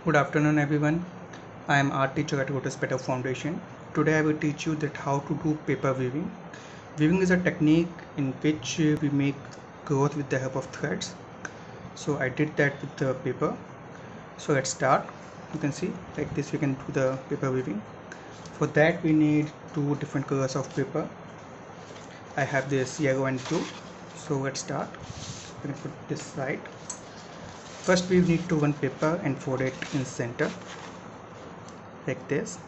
Good afternoon everyone. I am art teacher at Lotus Petal Foundation. Today I will teach you that how to do paper weaving. Weaving is a technique in which we make cloth with the help of threads. So I did that with the paper. So let's start. You can see like this we can do the paper weaving. For that we need two different colors of paper. I have this yellow and blue. So let's start. I'm going to put this side. First we need to run paper and fold it in center like this,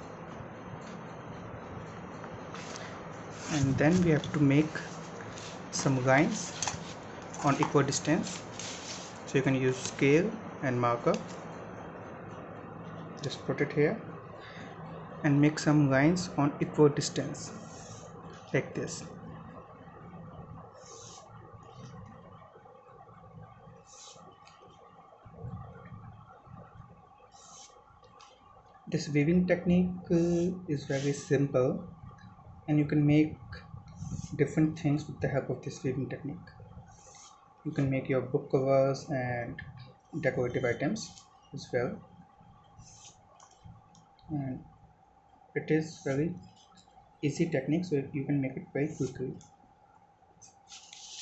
and then we have to make some lines on equal distance. So you can use scale and marker. Just put it here and make some lines on equal distance like this. This weaving technique is very simple, and you can make different things with the help of this weaving technique. You can make your book covers and decorative items as well, and it is very easy technique, so you can make it very quickly.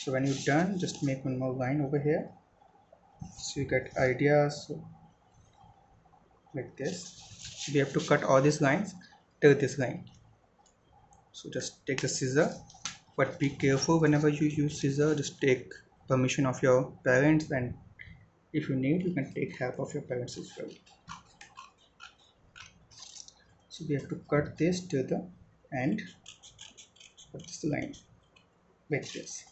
So when you're done, just make one more line over here so you get ideas like this. We have to cut all these lines till this line. So just take the scissor, but be careful whenever you use scissor. Just take permission of your parents, and if you need you can take help of your parents as well. So we have to cut this to the end of this line like this.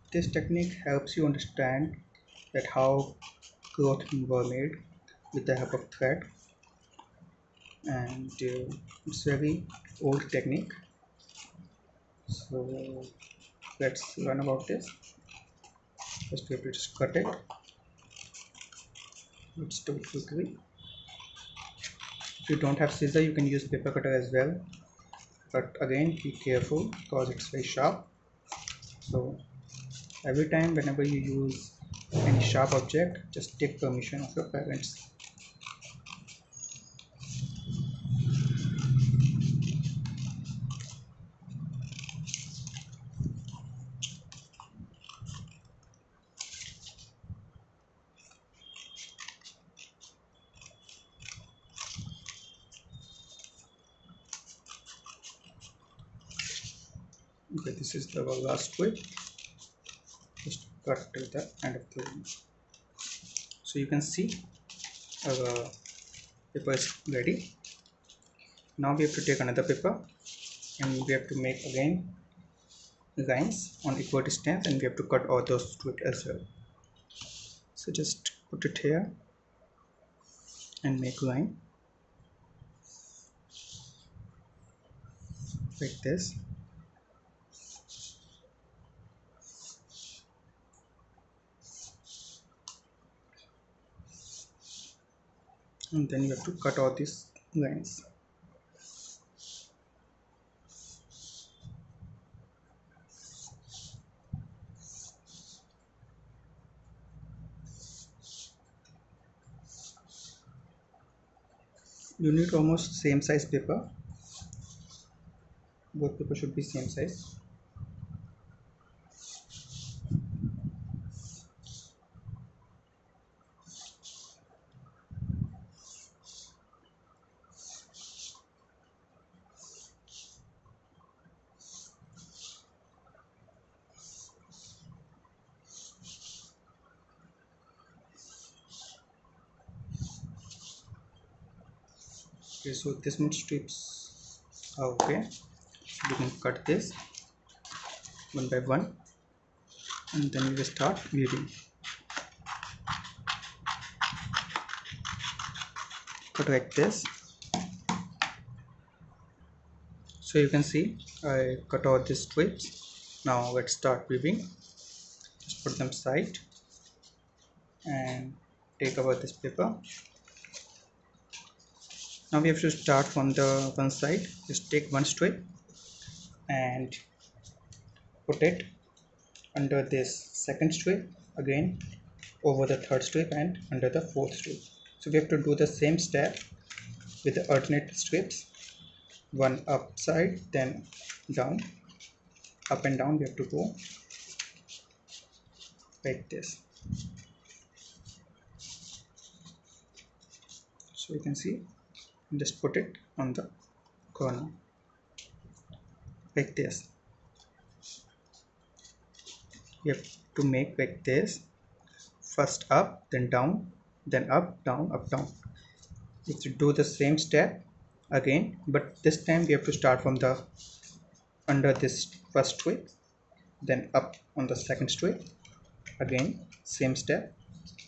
This technique helps you understand that how cloth were made with the help of thread, and it's very old technique. So let's learn about this. First we have to just cut it. Let's do it quickly. If you don't have scissor you can use paper cutter as well, but again be careful because it's very sharp. So every time whenever you use any sharp object, just take permission of your parents. Okay, this is the last way. Just cut till the end of the line. So you can see our paper is ready. Now we have to take another paper and we have to make again lines on equal distance, and we have to cut all those to it as well. So just put it here and make line like this. And then you have to cut all these lines. You need almost same size paper. Both paper should be same size. Okay, so this much strips are okay. So we can cut this one by one, and then we will start weaving. Cut like this. So you can see I cut out these strips. Now let's start weaving. Just put them aside and take over this paper. Now we have to start from the one side. Just take one strip and put it under this second strip, again over the third strip and under the fourth strip. So we have to do the same step with the alternate strips, one upside then down, up and down. We have to go like this. So you can see, just put it on the corner like this. You have to make like this, first up then down, then up down up down. You have to do the same step again, but this time we have to start from the under this first strip, then up on the second strip, again same step,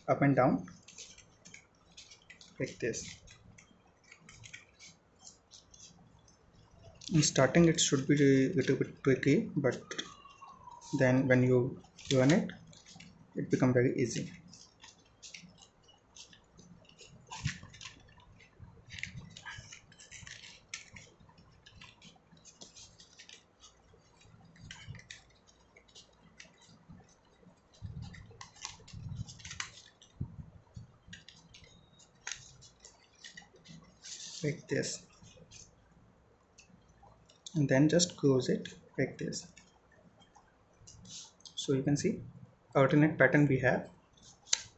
up and down like this. In starting it should be a little bit tricky, but then when you learn it, it becomes very easy. Like this, and then just close it like this. So you can see alternate pattern we have.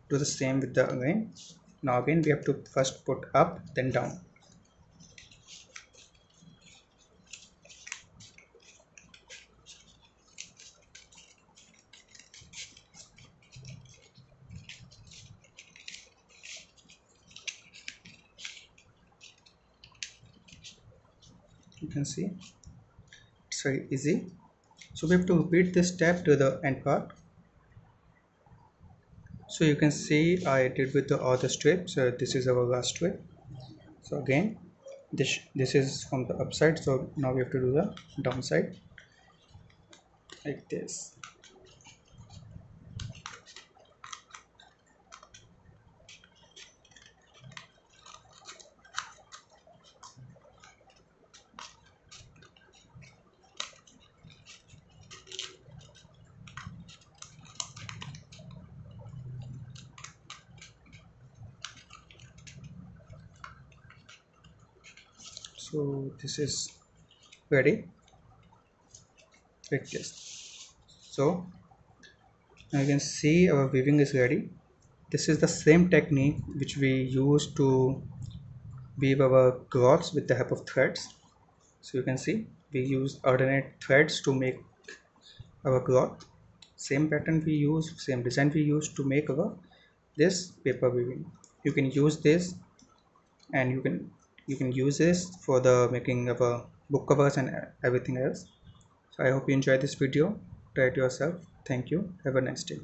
Do the same with the again. Now again we have to first put up then down. You can see it's very easy. So we have to repeat this step to the end part. So you can see I did with the other strip. So this is our last strip. So again this is from the upside, so now we have to do the downside like this. So this is ready like this. So now you can see our weaving is ready. This is the same technique which we use to weave our cloths with the help of threads. So you can see we use alternate threads to make our cloth. Same pattern we use, same design we use to make our this paper weaving. You can use this, and you can use this for the making of a book covers and everything else. So I hope you enjoyed this video. Try it yourself. Thank you. Have a nice day.